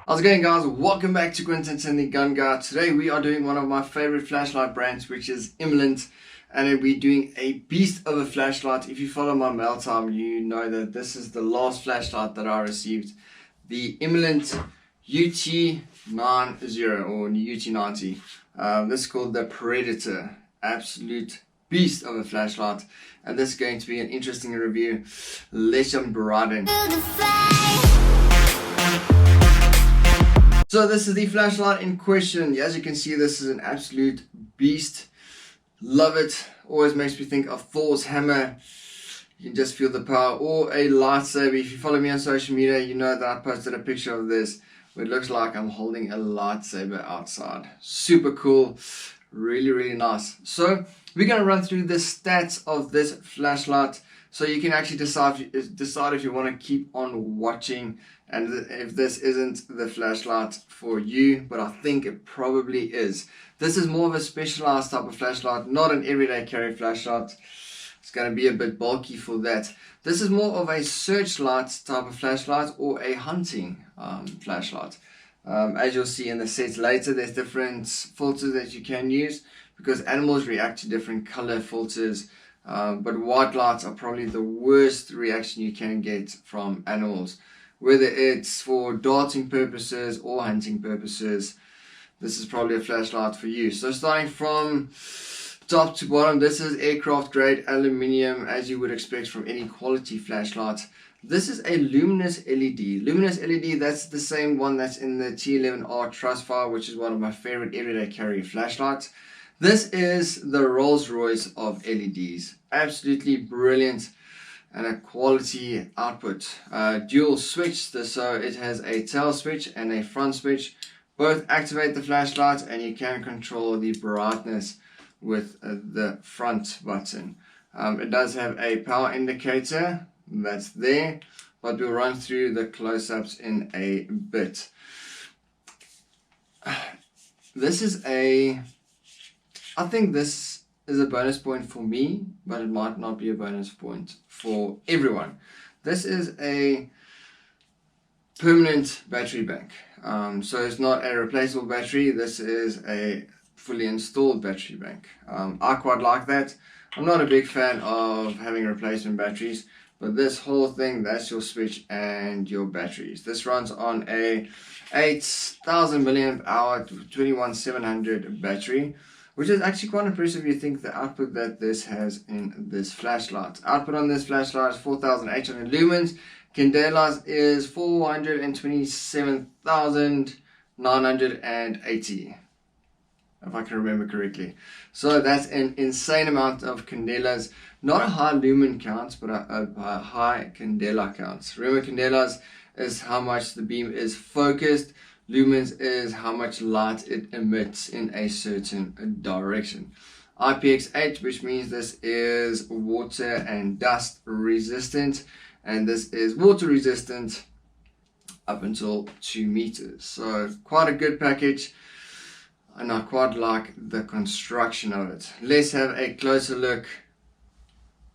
How's it going, guys? Welcome back to Quentin and the Gun Guy. Today we are doing one of my favorite flashlight brands, which is Imalent, and we're doing a beast of a flashlight. If you follow my mail time, you know that this is the last flashlight that I received, the Imalent UT90 or UT90. This is called the Predator. Absolute beast of a flashlight, and this is going to be an interesting review. Let's jump right in. So this is the flashlight in question. As you can see, this is an absolute beast. Love it. Always makes me think of Thor's hammer. You can just feel the power. Or a lightsaber. If you follow me on social media, you know that I posted a picture of this where it looks like I'm holding a lightsaber outside. Super cool. Really, really nice. So we're going to run through the stats of this flashlight, so you can actually decide if you want to keep on watching and if this isn't the flashlight for you, but I think it probably is. This is more of a specialized type of flashlight, not an everyday carry flashlight. It's going to be a bit bulky for that. This is more of a searchlight type of flashlight or a hunting flashlight. As you'll see in the sets later, there's different filters that you can use because animals react to different color filters. But white lights are probably the worst reaction you can get from animals, whether it's for darting purposes or hunting purposes. This is probably a flashlight for you. So starting from top to bottom, this is aircraft grade aluminium, as you would expect from any quality flashlight. This is a luminous LED. Luminous LED, that's the same one that's in the T11R Trustfire, which is one of my favorite everyday carry flashlights. This is the Rolls Royce of LEDs. Absolutely brilliant and a quality output. Dual switch, so it has a tail switch and a front switch. Both activate the flashlight, and you can control the brightness with the front button. It does have a power indicator that's there, but we'll run through the close-ups in a bit. I think this is a bonus point for me, but it might not be a bonus point for everyone. This is a permanent battery bank. So it's not a replaceable battery. This is a fully installed battery bank. I quite like that. I'm not a big fan of having replacement batteries, but this whole thing, that's your switch and your batteries. This runs on a 8,000 milliamp hour 21700 battery, which is actually quite impressive. You think the output that this has in this flashlight. Output on this flashlight is 4,800 lumens. Candelas is 427,980, if I can remember correctly. So that's an insane amount of candelas. Not a high lumen count, but a high candela count. Remember, candelas is how much the beam is focused. Lumens is how much light it emits in a certain direction. IPX8, which means this is water and dust resistant, and this is water resistant up until 2 meters. So quite a good package, and I quite like the construction of it. Let's have a closer look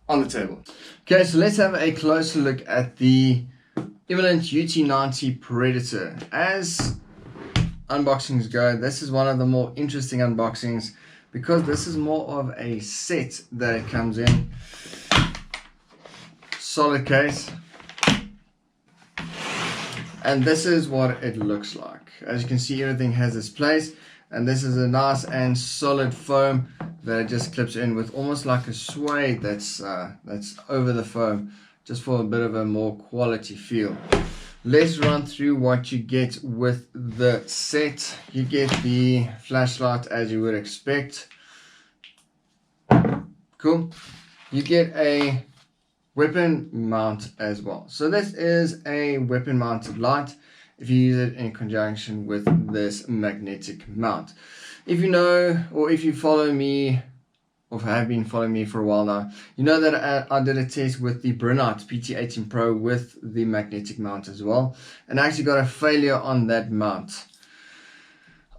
on the table. Okay, so let's have a closer look at the Imalent UT90 Predator. As unboxings go, this is one of the more interesting unboxings because this is more of a set that it comes in. Solid case, and this is what it looks like. As you can see, everything has its place, and this is a nice and solid foam that it just clips in with, almost like a suede that's over the foam, just for a bit of a more quality feel. Let's run through what you get with the set. You get the flashlight as you would expect. Cool. You get a weapon mount as well. So this is a weapon mounted light if you use it in conjunction with this magnetic mount. If you know, or if you follow me, or have been following me for a while now, you know that I did a test with the Brunite PT18 Pro with the magnetic mount as well, and I actually got a failure on that mount.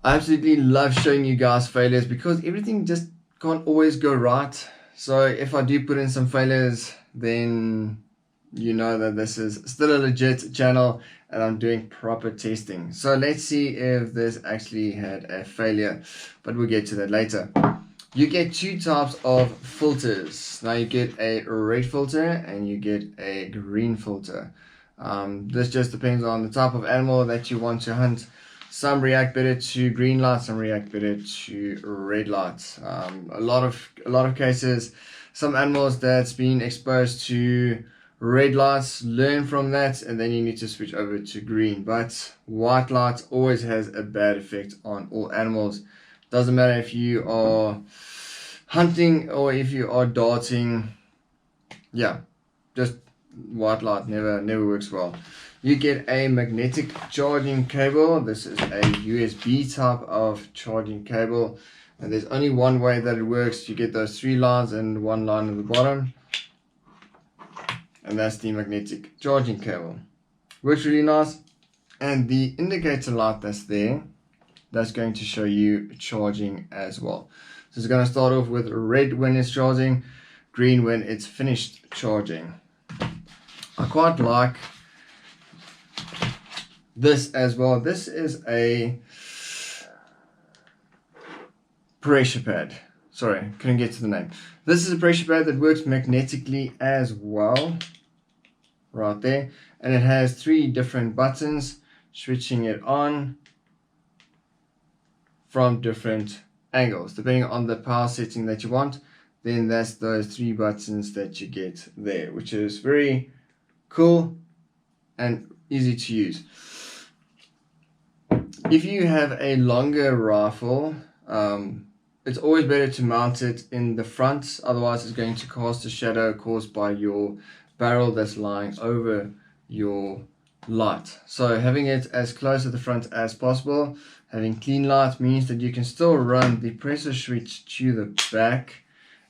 I absolutely love showing you guys failures because everything just can't always go right. So if I do put in some failures, then you know that this is still a legit channel and I'm doing proper testing. So let's see if this actually had a failure, but we'll get to that later. You get two types of filters. Now you get a red filter and you get a green filter. This just depends on the type of animal that you want to hunt. Some react better to green light, some react better to red light. A lot of cases, some animals that's been exposed to red lights learn from that, and then you need to switch over to green. But white light always has a bad effect on all animals. Doesn't matter if you are hunting or if you are darting. Yeah, just white light never works well. You get a magnetic charging cable. This is a USB type of charging cable, and there's only one way that it works. You get those 3 lines and 1 line at the bottom, and that's the magnetic charging cable. Works really nice. And the indicator light that's there, that's going to show you charging as well. So it's going to start off with red when it's charging, green when it's finished charging. I quite like this as well. This is a pressure pad. Sorry, couldn't get to the name. This is a pressure pad that works magnetically as well. Right there. And it has 3 different buttons, switching it on from different angles. Depending on the power setting that you want, then that's those 3 buttons that you get there, which is very cool and easy to use. If you have a longer rifle, it's always better to mount it in the front, otherwise it's going to cast a shadow caused by your barrel that's lying over your light. So having it as close to the front as possible, having clean light, means that you can still run the pressure switch to the back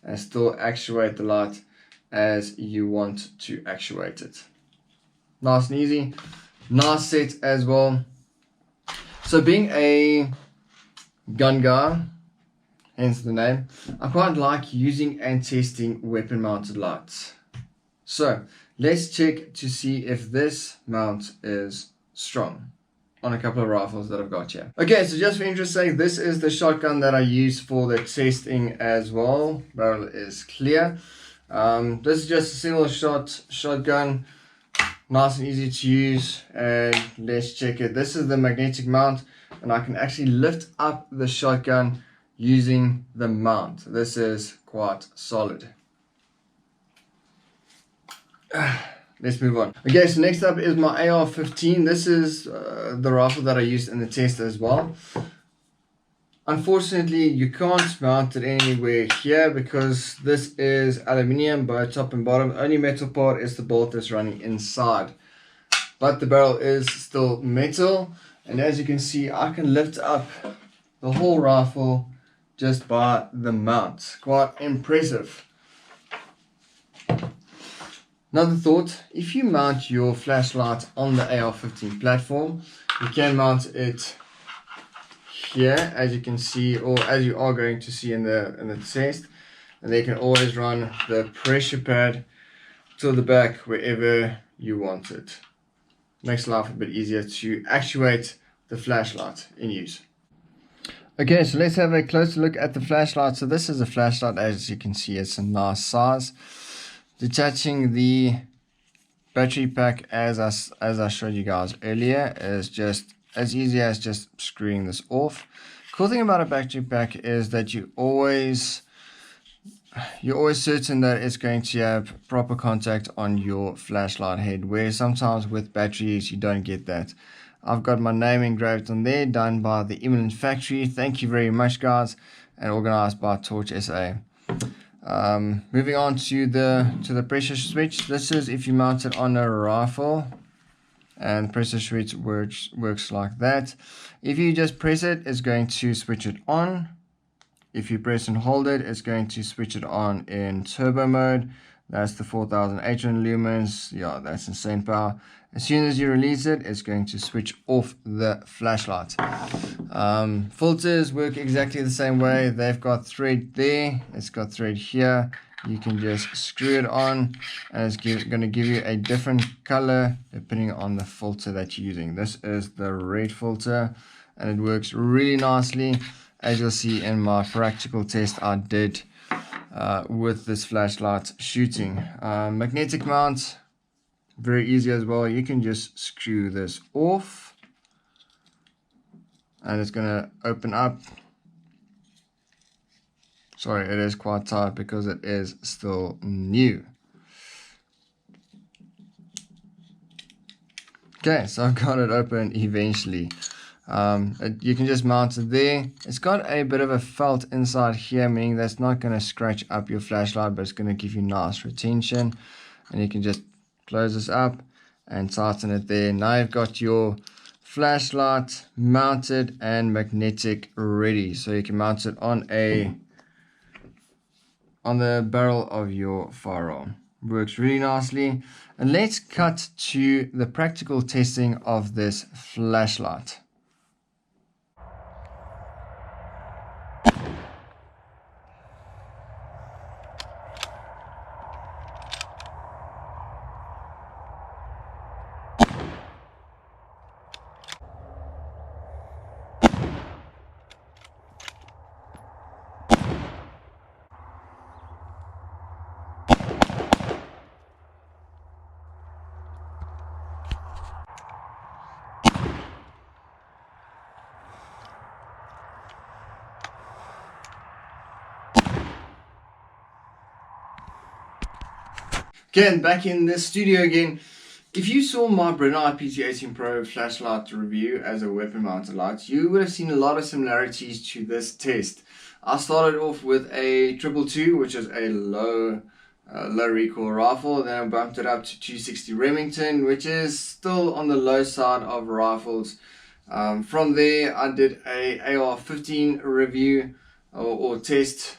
and still actuate the light as you want to actuate it. Nice and easy, nice set as well. So being a gun guy, hence the name, I quite like using and testing weapon mounted lights. So let's check to see if this mount is strong on a couple of rifles that I've got here. Okay, so just for interest's sake, this is the shotgun that I use for the testing as well. Barrel is clear. This is just a single shot shotgun, nice and easy to use. And let's check it. This is the magnetic mount, and I can actually lift up the shotgun using the mount. This is quite solid. Let's move on. Okay, so next up is my AR-15. This is the rifle that I used in the test as well. Unfortunately, you can't mount it anywhere here because this is aluminium, both top and bottom. The only metal part is the bolt that's running inside. But the barrel is still metal. And as you can see, I can lift up the whole rifle just by the mount. Quite impressive. Another thought, if you mount your flashlight on the AR-15 platform, you can mount it here, as you can see, or as you are going to see in the test, and they can always run the pressure pad to the back wherever you want it. Makes life a bit easier to actuate the flashlight in use. Okay, so let's have a closer look at the flashlight. So this is a flashlight, as you can see, it's a nice size. Detaching the battery pack, as I showed you guys earlier, is just as easy as just screwing this off. Cool thing about a battery pack is that you're always certain that it's going to have proper contact on your flashlight head, where sometimes with batteries you don't get that. I've got my name engraved on there, done by the Imalent factory. Thank you very much, guys, and organized by Torch SA. Moving on to the pressure switch. This is if you mount it on a rifle, and the pressure switch works like that. If you just press it, it's going to switch it on. If you press and hold it, it's going to switch it on in turbo mode. That's the 4800 lumens. Yeah, that's insane power. As soon as you release it, it's going to switch off the flashlight. Filters work exactly the same way. They've got thread there, it's got thread here, you can just screw it on, and it's going to give you a different color depending on the filter that you're using. This is the red filter, and it works really nicely. As you'll see in my practical test I did with this flashlight shooting. Magnetic mount, very easy as well. You can just screw this off, and it's going to open up. Sorry, it is quite tight because it is still new. Okay, so I've got it open eventually. You can just mount it there. It's got a bit of a felt inside here, meaning that's not going to scratch up your flashlight, but it's going to give you nice retention. And you can just close this up and tighten it there. Now you've got your flashlight mounted and magnetic ready. So you can mount it on the barrel of your firearm. Works really nicely. And let's cut to the practical testing of this flashlight. Again, back in the studio again. If you saw my Brennard PT18 Pro flashlight review as a weapon mounted light, you would have seen a lot of similarities to this test. I started off with a 222, which is a low recoil rifle. Then I bumped it up to 260 Remington, which is still on the low side of rifles. From there, I did a AR-15 review or test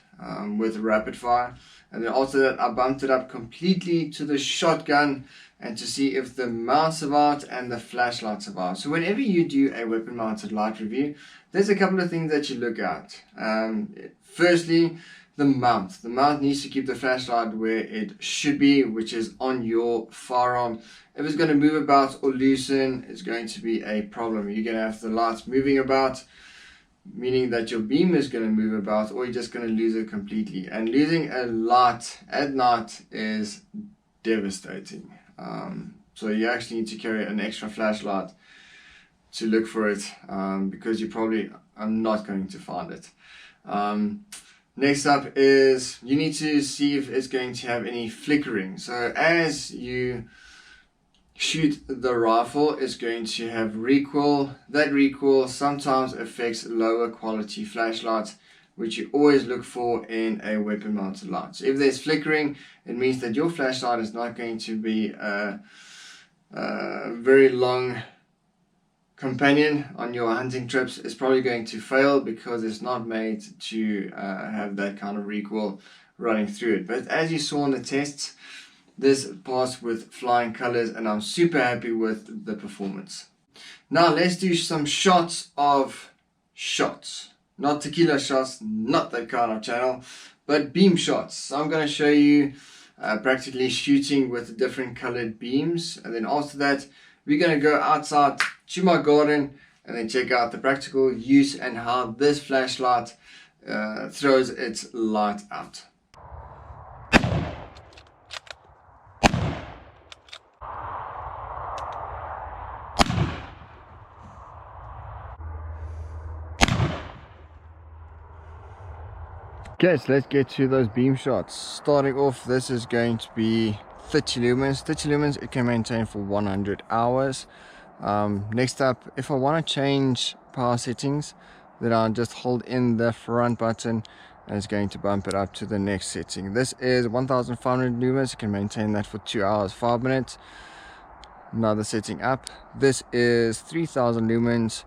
with rapid fire. And then after that, I bumped it up completely to the shotgun and to see if the mount survived and the flashlight survived. So whenever you do a weapon mounted light review, there's a couple of things that you look at. Firstly, the mount. The mount needs to keep the flashlight where it should be, which is on your firearm. If it's going to move about or loosen, it's going to be a problem. You're going to have the lights moving about, meaning that your beam is going to move about, or you're just going to lose it completely. And losing a light at night is devastating. So you actually need to carry an extra flashlight to look for it, because you probably are not going to find it. Next up is you need to see if it's going to have any flickering. So as you shoot the rifle, is going to have recoil. That recoil sometimes affects lower quality flashlights, which you always look for in a weapon mounted light. So if there's flickering, it means that your flashlight is not going to be a very long companion on your hunting trips. It's probably going to fail because it's not made to have that kind of recoil running through it. But as you saw in the tests, this passed with flying colors, and I'm super happy with the performance. Now let's do some shots of shots. Not tequila shots, not that kind of channel, but beam shots. So I'm going to show you practically shooting with different colored beams, and then after that we're going to go outside to my garden and then check out the practical use and how this flashlight throws its light out. Okay, so let's get to those beam shots. Starting off, this is going to be 30 lumens. 30 lumens it can maintain for 100 hours. Next up, if I want to change power settings, then I'll just hold in the front button and it's going to bump it up to the next setting. This is 1500 lumens. You can maintain that for 2 hours 5 minutes. Another setting up, this is 3000 lumens.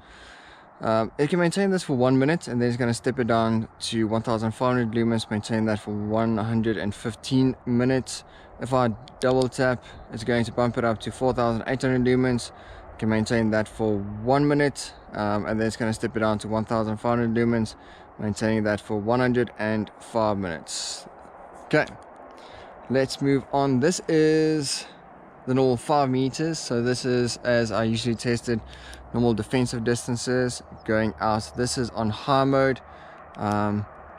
It can maintain this for 1 minute, and then it's going to step it down to 1500 lumens, maintain that for 115 minutes. If I double tap, it's going to bump it up to 4800 lumens. You can maintain that for 1 minute, and then it's going to step it down to 1500 lumens, maintaining that for 105 minutes. Okay, let's move on. This is the normal 5 meters, so this is as I usually tested normal defensive distances going out. This is on high mode.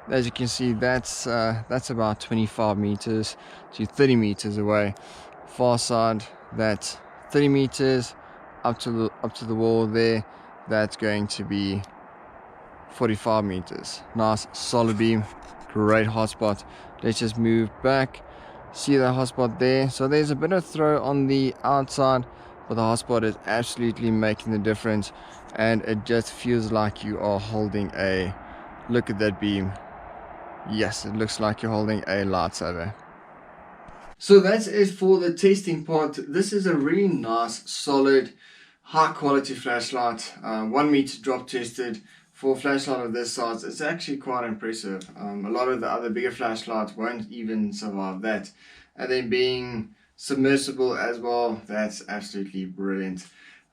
As you can see, that's about 25 meters to 30 meters away. Far side, that's 30 meters up to the wall there. That's going to be 45 meters. Nice solid beam, great hotspot. Let's just move back. See the hotspot there? So there's a bit of throw on the outside, but the hotspot is absolutely making the difference, and it just feels like you are holding a, look at that beam. Yes, it looks like you're holding a lightsaber. So that's it for the testing part. This is a really nice, solid, high quality flashlight. 1 meter drop tested. For a flashlight of this size, it's actually quite impressive. A lot of the other bigger flashlights won't even survive that. And then being submersible as well, that's absolutely brilliant.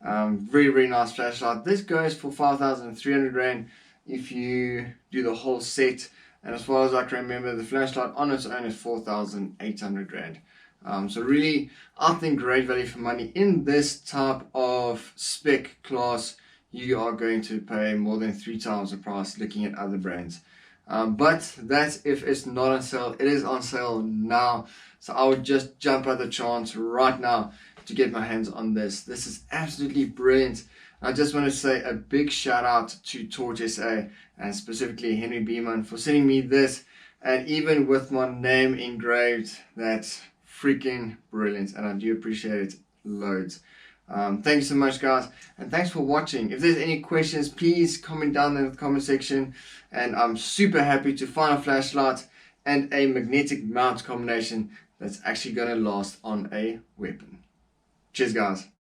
Very, very nice flashlight. This goes for 5,300 Rand if you do the whole set. And as far as I can remember, the flashlight on its own is 4,800 Rand. So really, I think great value for money. In this type of spec class, you are going to pay more than 3 times the price looking at other brands. But that's if it's not on sale. It is on sale now. So I would just jump at the chance right now to get my hands on this. This is absolutely brilliant. I just want to say a big shout out to Torch SA and specifically Henry Beeman for sending me this. And even with my name engraved, that's freaking brilliant. And I do appreciate it loads. Thank you so much, guys, and thanks for watching. If there's any questions, please comment down in the comment section, and I'm super happy to find a flashlight and a magnetic mount combination that's actually going to last on a weapon. Cheers, guys.